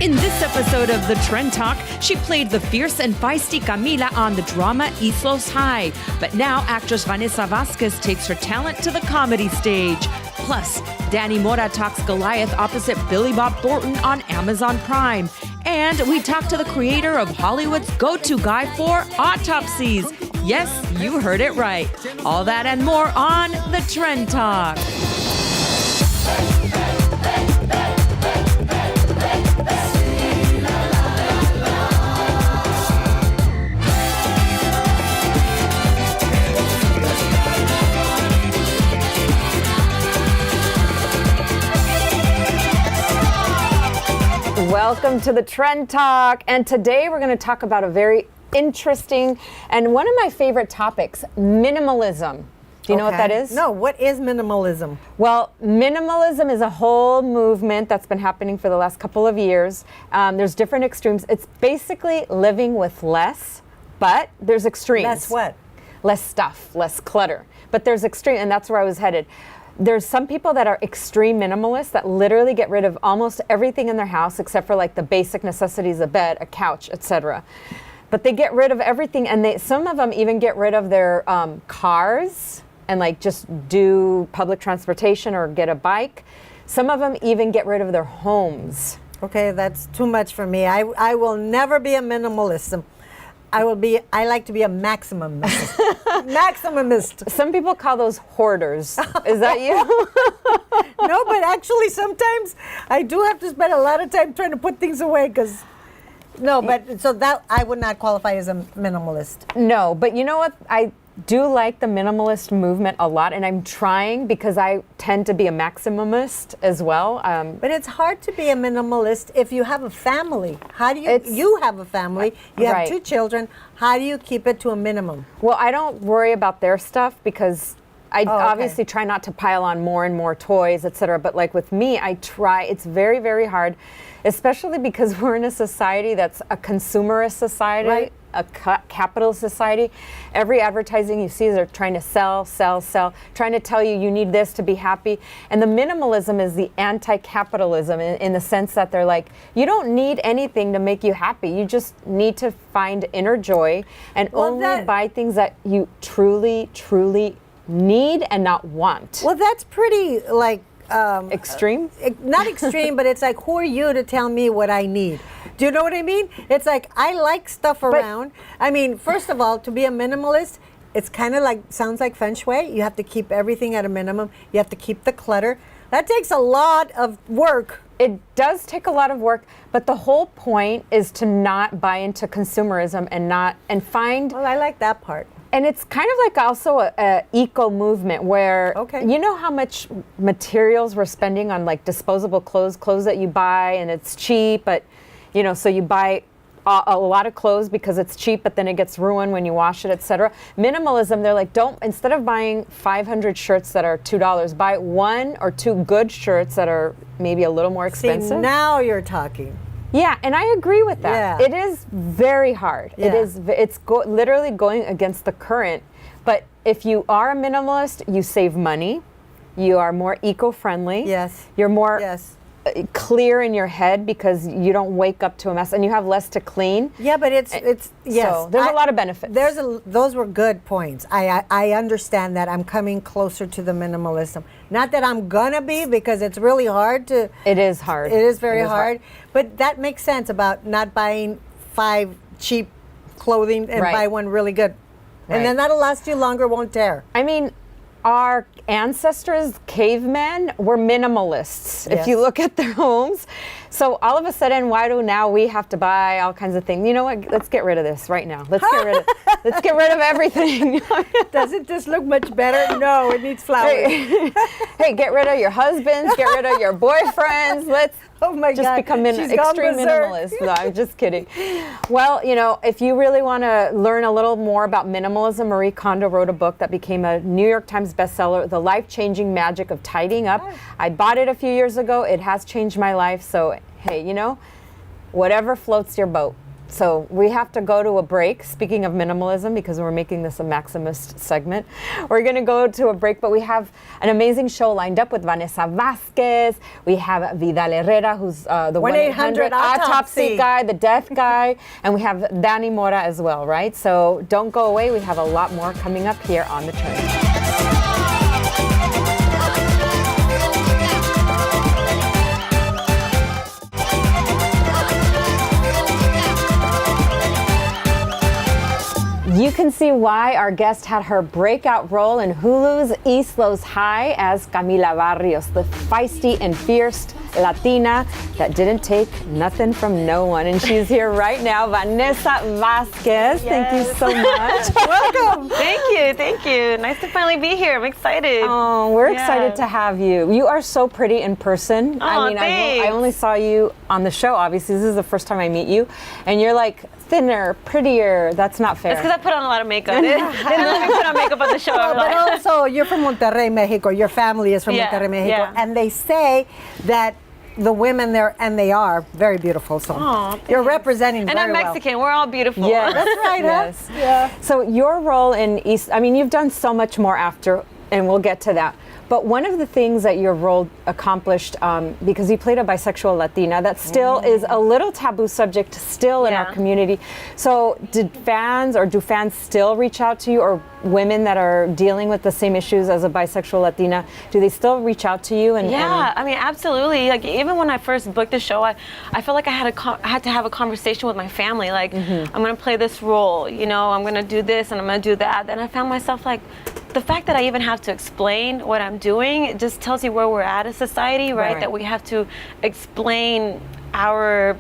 In this episode of The Trend Talk, she played the fierce and feisty Camila on the drama Islos High. But now actress Vanessa Vasquez takes her talent to the comedy stage. Plus, Danny Mora talks Goliath opposite Billy Bob Thornton on Amazon Prime. And we talk to the creator of Hollywood's go-to guy for autopsies. Yes, you heard it right. All that and more on The Trend Talk. Welcome to the Trend Talk, and today we're going to talk about a very interesting and one of my favorite topics, minimalism. Do you know what that is? No, what is minimalism? Well, minimalism is a whole movement that's been happening for the last couple of years. There's different extremes. It's basically living with less, but there's extremes. Less what? Less stuff, less clutter. But there's extreme, and that's where I was headed. There's some people that are extreme minimalists that literally get rid of almost everything in their house except for like the basic necessities, a bed, a couch, etc. But they get rid of everything, and some of them even get rid of their cars and like just do public transportation or get a bike. Some of them even get rid of their homes. Okay, that's too much for me. I will never be a minimalist. I like to be a maximumist. Maximumist. Some people call those hoarders. Is that you? No, but actually sometimes I do have to spend a lot of time trying to put things away because, so that I would not qualify as a minimalist. No, but you know what? I do like the minimalist movement a lot, and I'm trying because I tend to be a maximumist as well. But it's hard to be a minimalist if you have a family. How do you have a family, you have two children, how do you keep it to a minimum? Well, I don't worry about their stuff because I obviously try not to pile on more and more toys, etc. But like with me, I try. It's very, very hard, especially because we're in a society that's a consumerist society. Right. A capitalist society. Every advertising you see is they're trying to sell, trying to tell you need this to be happy. And the minimalism is the anti-capitalism in the sense that they're like, you don't need anything to make you happy. You just need to find inner joy and only buy things that you truly, truly need and not want. Well, that's pretty like extreme? Not extreme, but it's like, who are you to tell me what I need? Do you know what I mean? It's like, I like stuff around. I mean, first of all, to be a minimalist, it's kind of like, sounds like feng shui. You have to keep everything at a minimum. You have to keep the clutter. That takes a lot of work. It does take a lot of work, but the whole point is to not buy into consumerism and find... Well, I like that part. And it's kind of like also a eco movement where, you know how much materials we're spending on like disposable clothes that you buy and it's cheap, but so you buy a lot of clothes because it's cheap, but then it gets ruined when you wash it, etc. Minimalism, they're like, instead of buying 500 shirts that are $2, buy 1 or 2 good shirts that are maybe a little more expensive. See, now you're talking. Yeah, and I agree with that. Yeah. It is very hard. Yeah. It's literally going against the current. But if you are a minimalist, you save money. You are more eco-friendly. Yes. You're more clear in your head because you don't wake up to a mess and you have less to clean. Yeah, but it's yes. So there's a lot of benefits. Those were good points. I understand that. I'm coming closer to the minimalism. Not that I'm gonna be, because it's really hard to. It is hard. It is very hard. But that makes sense about not buying 5 cheap clothing and buy one really good. Right. And then that'll last you longer, won't tear. I mean, our ancestors, cavemen, were minimalists. Yes. If you look at their homes. So all of a sudden, why do now we have to buy all kinds of things? You know what? Let's get rid of this right now. Let's get rid of everything. Does it just look much better? No, it needs flowers. Hey, get rid of your husbands. Get rid of your boyfriends. Let's just become extreme minimalists. No, I'm just kidding. Well, if you really want to learn a little more about minimalism, Marie Kondo wrote a book that became a New York Times bestseller, The Life-Changing Magic of Tidying Up. I bought it a few years ago. It has changed my life. So, hey, whatever floats your boat. So we have to go to a break. Speaking of minimalism, because we're making this a Maximist segment, we're going to go to a break, but we have an amazing show lined up with Vanessa Vasquez. We have Vidal Herrera, who's the 1-800 autopsy guy, the death guy, and we have Danny Mora as well, right? So don't go away. We have a lot more coming up here on The Trend. You can see why our guest had her breakout role in Hulu's East Los High as Camila Barrios, the feisty and fierce Latina that didn't take nothing from no one. And she's here right now, Vanessa Vasquez. Yes. Thank you so much. Welcome. Thank you. Nice to finally be here. I'm excited. Oh, we're excited to have you. You are so pretty in person. Oh, I mean, thanks. I only saw you on the show, obviously. This is the first time I meet you. And you're like thinner, prettier. That's not fair. It's because I put on a lot of makeup. They didn't let me put on makeup on the show. But also, you're from Monterrey, Mexico. Your family is from Monterrey, Mexico. Yeah. And they say that the women there, and they are very beautiful. So you're representing and very I'm Mexican. We're all beautiful. Yeah, that's right. Yes. Huh? Yeah. So your role in East, I mean, you've done so much more after, and we'll get to that. But one of the things that your role accomplished, because you played a bisexual Latina, that still is a little taboo subject still in our community. So do fans still reach out to you, or women that are dealing with the same issues as a bisexual Latina, do they still reach out to you? I mean, absolutely. Like, even when I first booked the show, I felt like I had to have a conversation with my family. Like, I'm going to play this role, you know, I'm going to do this and I'm going to do that. Then I found myself like, the fact that I even have to explain what I'm doing, it just tells you where we're at as society, right? That we have to explain our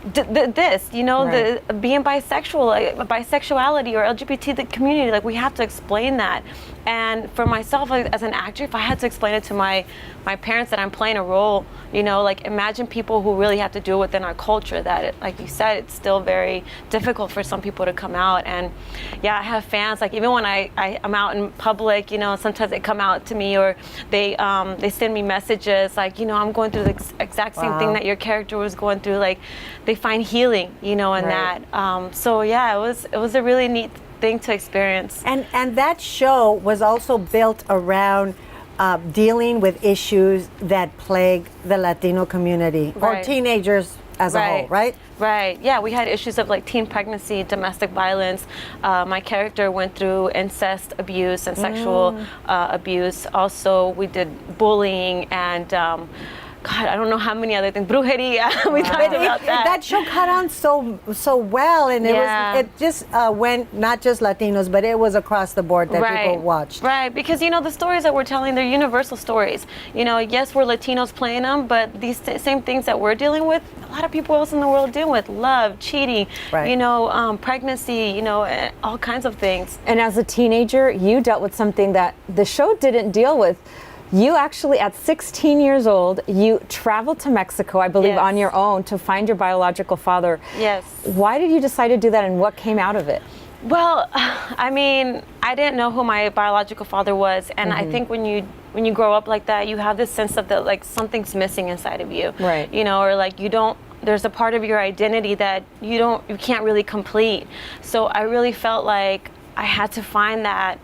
this, you know, the being bisexual, like, bisexuality or LGBT the community, like we have to explain that. And for myself, like, as an actor, if I had to explain it to my parents that I'm playing a role, you know, like imagine people who really have to do it within our culture that, like you said, it's still very difficult for some people to come out. And I have fans, like even when I'm out in public, you know, sometimes they come out to me or they send me messages like, you know, I'm going through the exact same thing that your character was going through. Like they find healing, you know, in that. So it was a really neat thing to experience. And that show was also built around dealing with issues that plague the Latino community or teenagers as a whole, right? Right. Yeah, we had issues of like teen pregnancy, domestic violence. My character went through incest abuse and sexual abuse. Also, we did bullying and God, I don't know how many other things. Brujeria. We talked about that. That show caught on so well, and it just went not just Latinos, but it was across the board that people watched. Right, because you know the stories that we're telling, they're universal stories. You know, yes, we're Latinos playing them, but these same things that we're dealing with, a lot of people else in the world dealing with: love, cheating, you know, pregnancy, you know, all kinds of things. And as a teenager, you dealt with something that the show didn't deal with. You actually, at 16 years old, you traveled to Mexico, I believe, on your own to find your biological father. Yes. Why did you decide to do that, and what came out of it? Well, I mean, I didn't know who my biological father was, and I think when you grow up like that, you have this sense of that like something's missing inside of you, right? You know, or like you don't. There's a part of your identity that you can't really complete. So I really felt like I had to find that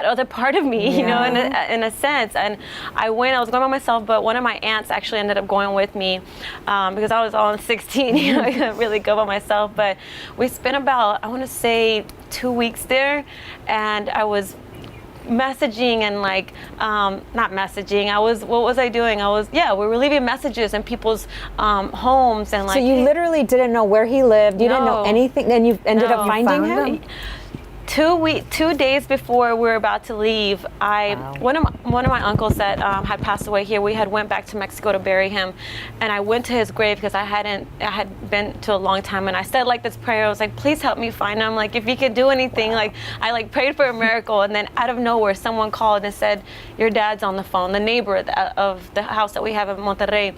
other part of me, you know, in a sense. And I was going by myself, but one of my aunts actually ended up going with me because I was all 16, you know, I couldn't really go by myself. But we spent about, I want to say 2 weeks there, and I was messaging and like, not messaging, what was I doing? we were leaving messages in people's homes and like. So you literally didn't know where he lived, you didn't know anything, then you ended up finding him? 2 days before we were about to leave, one of my uncles that had passed away here, we had went back to Mexico to bury him, and I went to his grave because I had been to a long time, and I said like this prayer. I was like, please help me find him. Like if you could do anything, like I like prayed for a miracle, and then out of nowhere, someone called and said, your dad's on the phone, the neighbor of the house that we have in Monterrey.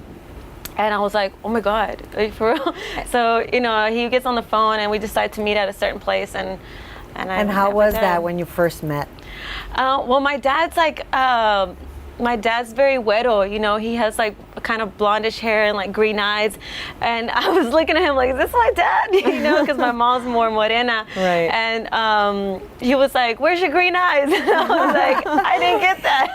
And I was like, oh my God, are you for real? So you know, he gets on the phone, and we decide to meet at a certain place, and how was that when you first met? Well, my dad's like, my dad's very güero, you know, he has like kind of blondish hair and like green eyes. And I was looking at him like, is this my dad? You know, because my mom's more morena. Right. And he was like, where's your green eyes? And I was like, I didn't get that.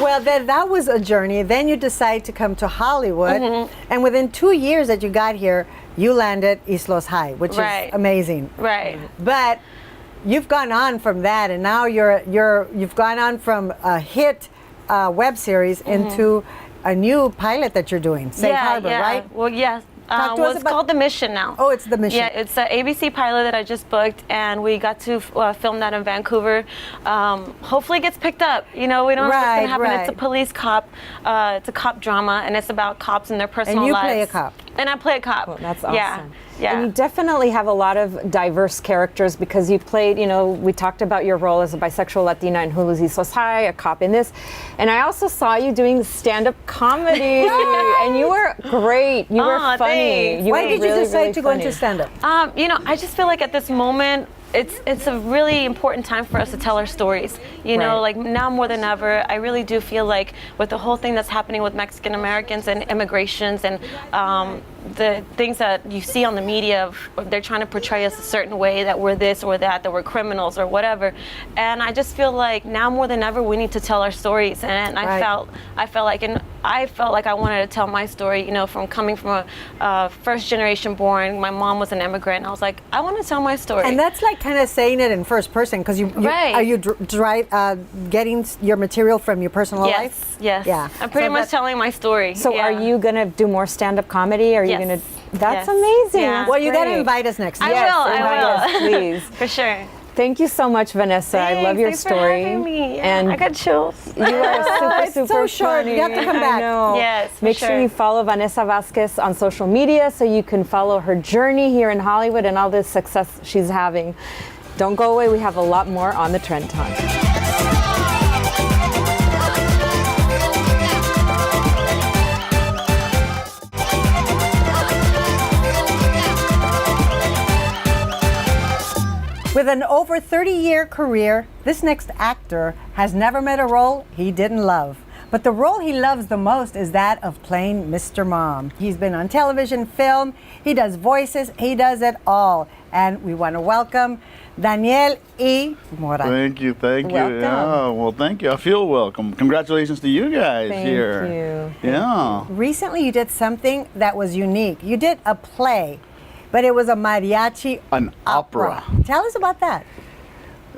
Well, then that was a journey. Then you decide to come to Hollywood, and within 2 years that you got here, you landed Islos High, which is amazing. Right. But you've gone on from that, and now you've gone on from a hit web series into a new pilot that you're doing, Safe Harbor, right? Well, yes. Well, it's called The Mission now. Oh, it's The Mission. Yeah, it's an ABC pilot that I just booked, and we got to film that in Vancouver. Hopefully it gets picked up. You know, we don't know what's going to happen. It's a police cop. It's a cop drama, and it's about cops and their personal lives. And you play a cop. And I play a cop. Well, that's awesome. Yeah. Yeah. And you definitely have a lot of diverse characters because you played, you know, we talked about your role as a bisexual Latina in Hulu's Islos High, a cop in this. And I also saw you doing stand-up comedy. And you were great. You were funny. Why did you decide to go into stand-up? You know, I just feel like at this moment, it's a really important time for us to tell our stories. You know, like now more than ever, I really do feel like with the whole thing that's happening with Mexican Americans and immigrations and the things that you see on the media, they're trying to portray us a certain way, that we're this or that we're criminals or whatever. And I just feel like now more than ever, we need to tell our stories. And I felt like I wanted to tell my story, you know, from coming from a first generation born. My mom was an immigrant. And I was like, I want to tell my story. And that's like kind of saying it in first person, because are you getting your material from your personal life? Yes. Yeah. I'm pretty much telling my story. So are you going to do more stand-up comedy? Are you going to? That's amazing. Yeah. Well, you got to invite us next time. I will. Please. For sure. Thank you so much, Vanessa. I love your story. For having me. Yeah, and I got chills. You are super so short. funny. You have to come back. I know. Yes, Make sure you follow Vanessa Vasquez on social media so you can follow her journey here in Hollywood and all the success she's having. Don't go away. We have a lot more on the Trend Talk. With an over 30-year career, this next actor has never met a role he didn't love. But the role he loves the most is that of playing Mr. Mom. He's been on television, film, he does voices, he does it all. And we want to welcome Daniel Mora. Thank you. Welcome. Yeah, well, thank you. I feel welcome. Congratulations to you guys here. Thank you. Yeah. Recently you did something that was unique. You did a play, but it was a mariachi opera. Tell us about that.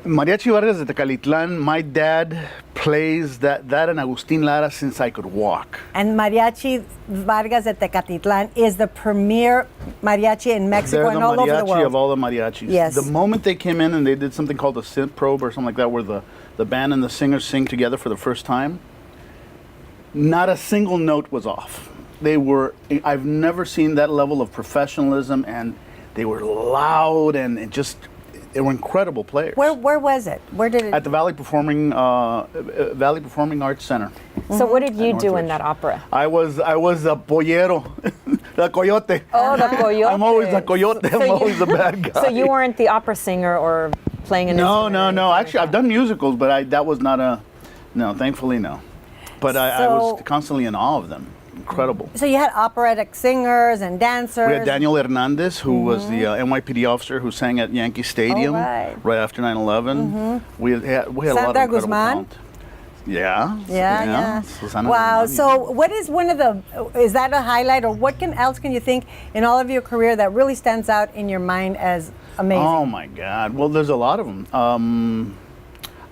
Mariachi Vargas de Tecalitlan, my dad plays that and Agustin Lara since I could walk. And Mariachi Vargas de Tecatitlan is the premier mariachi in Mexico and all over the world. They're the mariachi of all the mariachis. Yes. The moment they came in and they did something called the synth probe or something like that, where the band and the singers sing together for the first time, not a single note was off. I've never seen that level of professionalism, and they were loud and they were incredible players. Where was it? Where did it? At the Valley Performing Arts Center. So what did you do in that opera? I was a pollero, the coyote. Oh, the coyote. I'm always a coyote. I'm always the bad guy. So you weren't the opera singer or playing an instrument? No. Actually, I've done musicals, but that was not thankfully no. But I was constantly in awe of them. Incredible. So you had operatic singers and dancers. We had Daniel Hernandez, who was the NYPD officer who sang at Yankee Stadium right after 9/11. We had a lot of incredible talent. Yeah. Wow. So what is is that a highlight, or what else can you think in all of your career that really stands out in your mind as amazing? Oh my God. Well, there's a lot of them.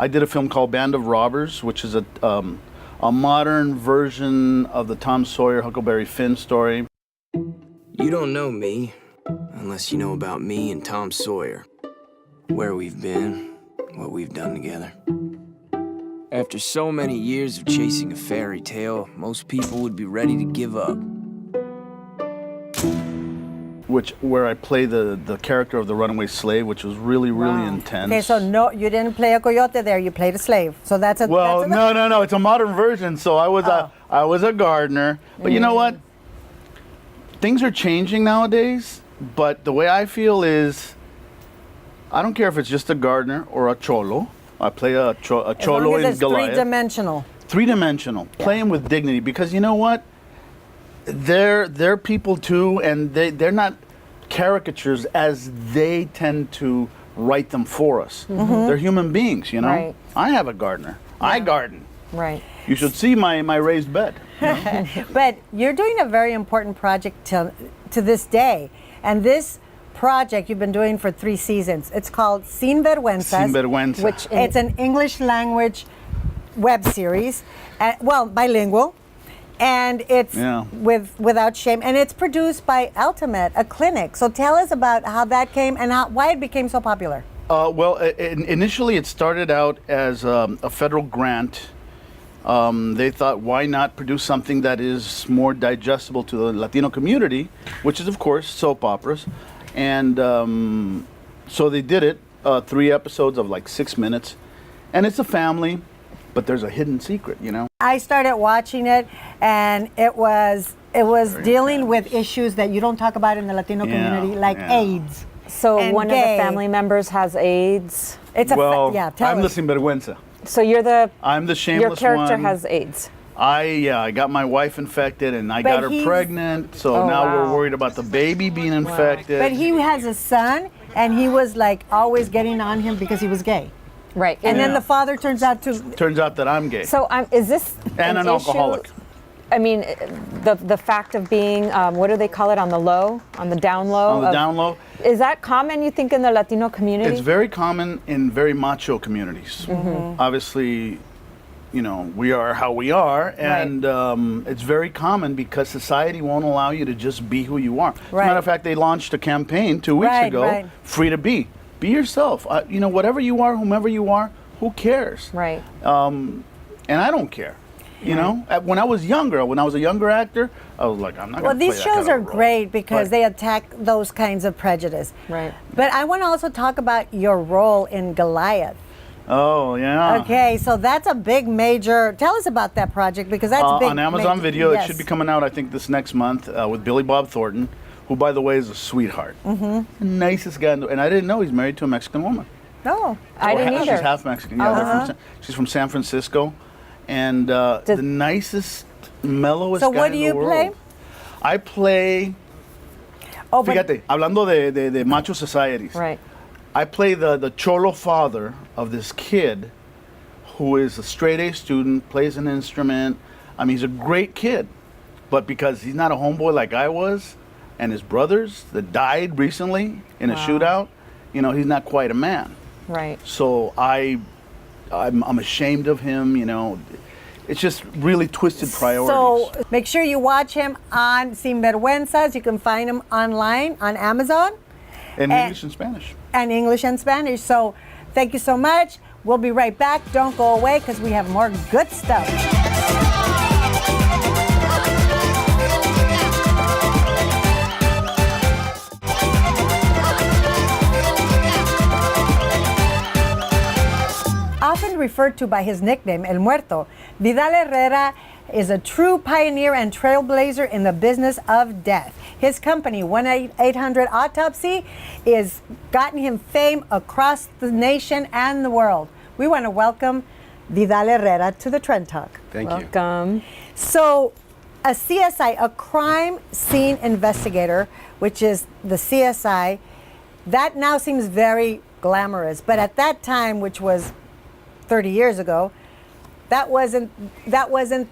I did a film called Band of Robbers, which is a modern version of the Tom Sawyer Huckleberry Finn story. You don't know me unless you know about me and Tom Sawyer, where we've been, what we've done together. After so many years of chasing a fairy tale, most people would be ready to give up. Where I play the character of the runaway slave, which was really intense. Okay, so no, you didn't play a coyote there. You played a slave. So that's a no. It's a modern version. So I was a gardener. But you know what? Things are changing nowadays. But the way I feel is, I don't care if it's just a gardener or a cholo. I play a cholo in Goliath. Three-dimensional. Three-dimensional. Playing with dignity, because you know what? they're people too, and they're not caricatures as they tend to write them for us. They're human beings, you know. Right. I have a gardener. I garden. Right. You should see my raised bed. But you're doing a very important project to this day. And this project you've been doing for 3 seasons. It's called Sin Vergüenzas. Sin Vergüenza. Which It's an English language web series, well, bilingual. And it's without shame. And it's produced by Ultimate, a clinic. So tell us about how that came and why it became so popular. Well, initially it started out as a federal grant. They thought, why not produce something that is more digestible to the Latino community, which is, of course, soap operas. And so they did it, 3 episodes of like 6 minutes. And it's a family, but there's a hidden secret, you know? I started watching it, and it was dealing with issues that you don't talk about in the Latino community, like AIDS. So and one gay. of the family members has AIDS. It's Well, tell I'm the us. sinvergüenza. So you're I'm the shameless your character one. has AIDS. I got my wife infected, and I But got her he's- pregnant. So Oh, now wow. we're worried about the baby being infected. But he has a son, and he was like always getting on him because he was gay. Right. And then Yeah. the father turns out to. Turns out that I'm gay. So is this And an issue? alcoholic. I mean, the fact of being, what do they call it, on the low, on the down low? On the down low. Is that common, you think, in the Latino community? It's very common in very macho communities. Obviously, you know, we are how we are, and it's very common because society won't allow you to just be who you are. As a Right. matter of fact, they launched a campaign 2 weeks Right, ago, right. Free to Be. Be yourself. You know, whatever you are, whomever you are, who cares? Right. And I don't care. You know, when I was a younger actor, I was like, I'm not Well, going to these shows are great because Right. they attack those kinds of prejudice. Right. But I want to also talk about your role in Goliath. Oh, yeah. Okay, so that's a big major. Tell us about that project because that's big. On Amazon Video. Yes. It should be coming out, I think, this next month with Billy Bob Thornton, who, by the way, is a sweetheart. Nicest guy. And I didn't know he's married to a Mexican woman. No. I didn't either. She's half Mexican. Yeah, she's from San Francisco. And the nicest, mellowest So guy what do in you the world. play? I play, Oh, but fíjate, hablando de macho societies. Right. I play the cholo father of this kid who is a straight A student, plays an instrument. I mean, he's a great kid. But because he's not a homeboy like I was, and his brothers that died recently in a shootout, you know, he's not quite a man. Right. So I'm ashamed of him, you know. It's just really twisted priorities. So make sure you watch him on Sin Vergüenzas. You can find him online on Amazon in English and Spanish. and English and Spanish. So thank you so much. We'll be right back. Don't go away because we have more good stuff. Often referred to by his nickname, El Muerto, Vidal Herrera is a true pioneer and trailblazer in the business of death. His company, 1-800 Autopsy, is gotten him fame across the nation and the world. We want to welcome Vidal Herrera to the Trend Talk. Thank you. Welcome. So, a CSI, a crime scene investigator, which is the CSI, that now seems very glamorous. But at that time, which was 30 years ago, that wasn't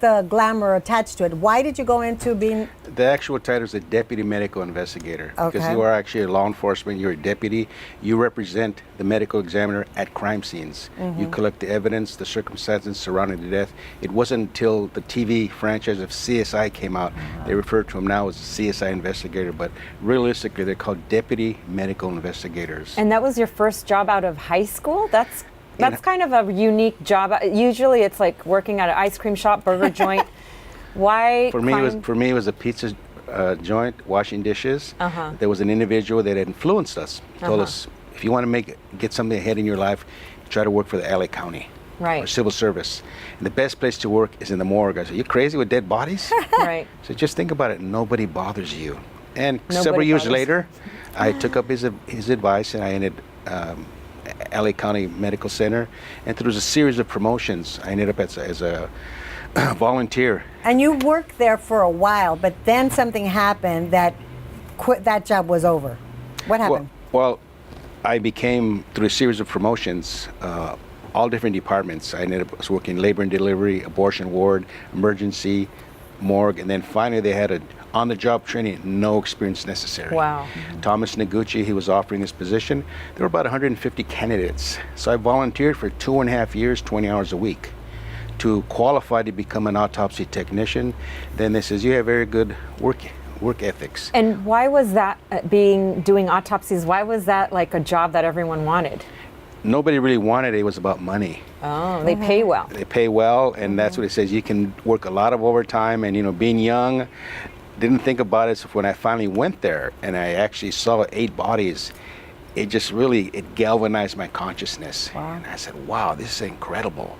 the glamour attached to it. Why did you go into being? The actual title is a deputy medical investigator. Because Okay. you are actually a law enforcement, you're a deputy. You represent the medical examiner at crime scenes. You collect the evidence, the circumstances surrounding the death. It wasn't until the TV franchise of CSI came out, they refer to him now as a CSI investigator, but realistically they're called deputy medical investigators. And that was your first job out of high school? That's kind of a unique job. Usually it's like working at an ice cream shop, burger joint. Why? For me, it was a pizza joint, washing dishes. There was an individual that influenced us. Told us, if you want to get something ahead in your life, try to work for the LA County Right. or civil service. And the best place to work is in the morgue. I said, you crazy with dead bodies? Right. So just think about it. Nobody bothers you. And Nobody several years bothers. later, I took up his advice and I ended LA County Medical Center. And through a series of promotions, I ended up as a Volunteer. And you worked there for a while, but then something happened that that job was over. What happened? Well, I became, through a series of promotions, all different departments. I ended up working labor and delivery, abortion ward, emergency, morgue, and then finally they had a on-the-job training, no experience necessary. Wow. Thomas Noguchi, he was offering this position. There were about 150 candidates. So I volunteered for 2.5 years, 20 hours a week to qualify to become an autopsy technician. Then they says, you have very good work ethics. And why was that doing autopsies, why was that like a job that everyone wanted? Nobody really wanted it. It was about money. Oh, they pay well. They pay well, and that's what it says. You can work a lot of overtime, and being young, didn't think about it. So when I finally went there and I actually saw 8 bodies, it just really, it galvanized my consciousness. Wow. And I said, wow, this is incredible.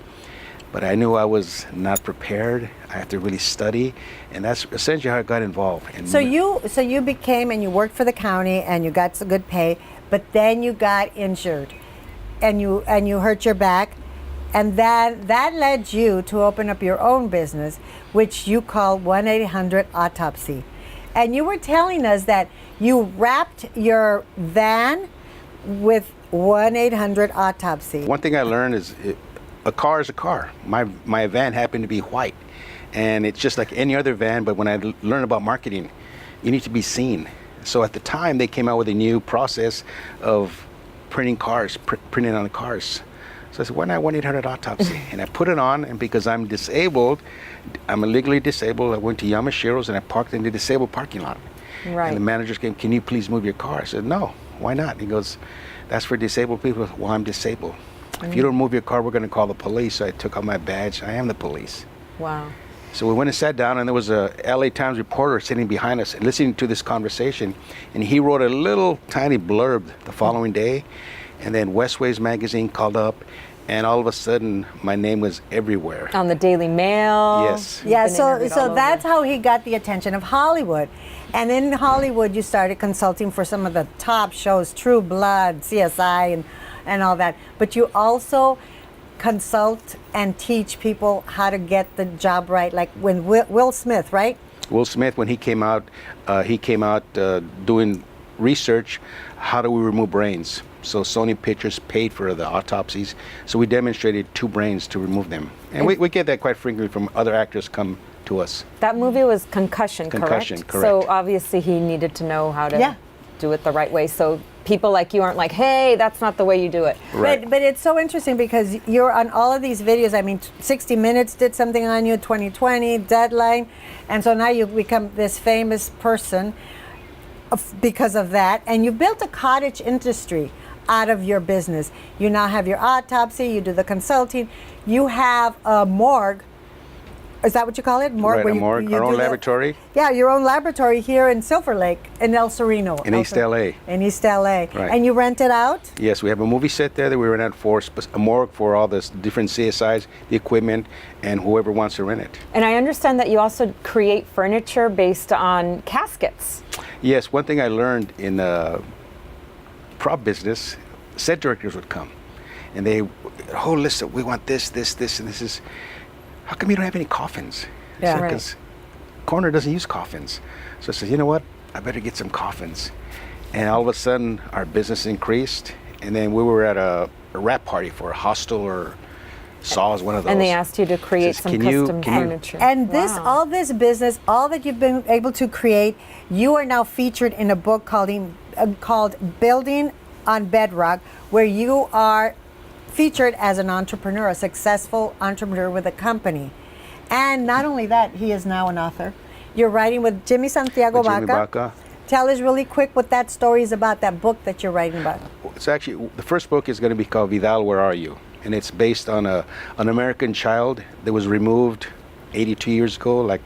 But I knew I was not prepared. I had to really study, and that's essentially how I got involved. And So you became, and you worked for the county, and you got some good pay, but then you got injured, and you hurt your back, and that led you to open up your own business, which you call 1-800-AUTOPSY. And you were telling us that you wrapped your van with 1-800-AUTOPSY. One thing I learned is a car is a car. My van happened to be white, and it's just like any other van, but when I learned about marketing, you need to be seen. So at the time, they came out with a new process of printing cars, printing on the cars. So I said, why not 1-800-AUTOPSY? And I put it on, and because I'm disabled, I'm illegally disabled, I went to Yamashiro's and I parked in the disabled parking lot. Right. And the manager came, can you please move your car? I said, no, why not? He goes, that's for disabled people. Well, I'm disabled. If you don't move your car, we're going to call the police. So I took out my badge. I am the police. Wow. So we went and sat down, and there was a LA Times reporter sitting behind us listening to this conversation, and he wrote a little tiny blurb the following day, and then Westways magazine called up, and all of a sudden my name was everywhere. On the Daily Mail. Yes. Yeah, Been so interviewed all that's over. how he got the attention of Hollywood. And in Hollywood, you started consulting for some of the top shows, True Blood, CSI, and all that. But you also consult and teach people how to get the job right, like when Will Smith, right? Will Smith, when he came out doing research, how do we remove brains? So Sony Pictures paid for the autopsies. So we demonstrated 2 brains to remove them. And we get that quite frequently from other actors come to us. That movie was Concussion, Concussion, correct. So obviously he needed to know how to do it the right way. So people like you aren't like, hey, that's not the way you do it. Right. But it's so interesting because you're on all of these videos. I mean, 60 Minutes did something on you, 2020, Deadline. And so now you've become this famous person because of that. And you built a cottage industry out of your business. You now have your autopsy, you do the consulting, you have a morgue. Is that what you call it? Morgue? Right, where a morgue, our own laboratory. Yeah, your own laboratory here in Silver Lake, in El Sereno. In East LA. In East LA. Right. And you rent it out? Yes, we have a movie set there that we rent out for a morgue for all the different CSIs, the equipment, and whoever wants to rent it. And I understand that you also create furniture based on caskets. Yes, one thing I learned in prop business, set directors would come, and they, a whole list of, we want this, and this is, how come you don't have any coffins? Yeah. Because Corner doesn't use coffins. So I said, you know what, I better get some coffins. And all of a sudden, our business increased, and then we were at a wrap party for a hostel or Saw is one of those. And they asked you to create some custom furniture. And this, Wow. all this business, all that you've been able to create, you are now featured in a book called Building on Bedrock, where you are featured as an entrepreneur, a successful entrepreneur with a company. And not only that, he is now an author. You're writing with Jimmy Santiago With Jimmy Baca. Baca. Tell us really quick what that story is about, that book that you're writing about. It's actually, the first book is going to be called Vidal, Where Are You? And it's based on an American child that was removed 82 years ago, like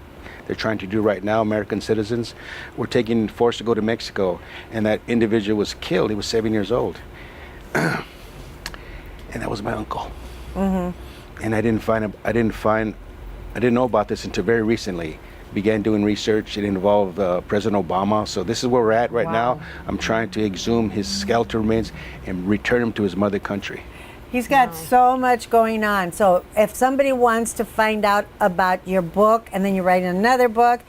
they're trying to do right now. American citizens were forced to go to Mexico, and that individual was killed. He was 7 years old. And that was my uncle. Mm-hmm. And I didn't know about this until very recently. Began doing research. It involved President Obama. So this is where we're at right now. I'm trying to exhume his skeletal remains and return him to his mother country. He's got so much going on. So if somebody wants to find out about your book, and then you write another book,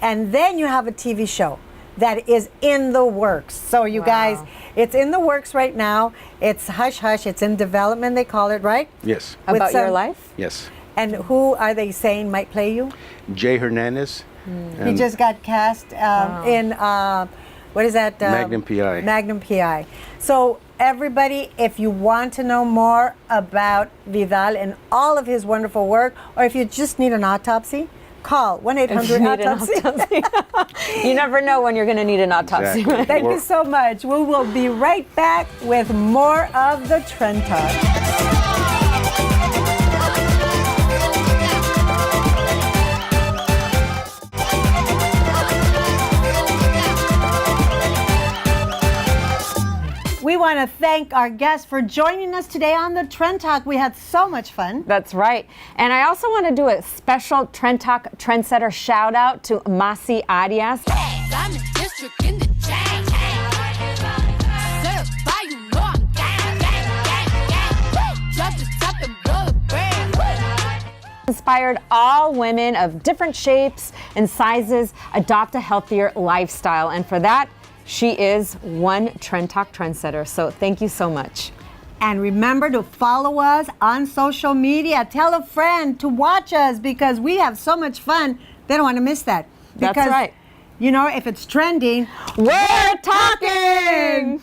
and then you have a TV show that is in the works. So you guys, it's in the works right now. It's hush hush. It's in development, they call it, right? Yes. About your life? Yes. And who are they saying might play you? Jay Hernandez. He just got cast in, what is that? Magnum PI. Magnum PI. So everybody, if you want to know more about Vidal and all of his wonderful work, or if you just need an autopsy, call 1-800-AUTOPSY. You never know when you're going to need an autopsy. Exactly. Thank you so much. We will be right back with more of the Trend Talk. We want to thank our guests for joining us today on the Trend Talk. We had so much fun. That's right. And I also want to do a special Trend Talk trendsetter shout out to Masi Arias. I'm the district in the chain. Certified, you know I'm gang. Drop the top and blow the brand. Inspired all women of different shapes and sizes adopt a healthier lifestyle. And for that, she is one Trend Talk trendsetter. So thank you so much. And remember to follow us on social media. Tell a friend to watch us because we have so much fun. They don't want to miss that. Because, That's right. You know, if it's trending, We're talking!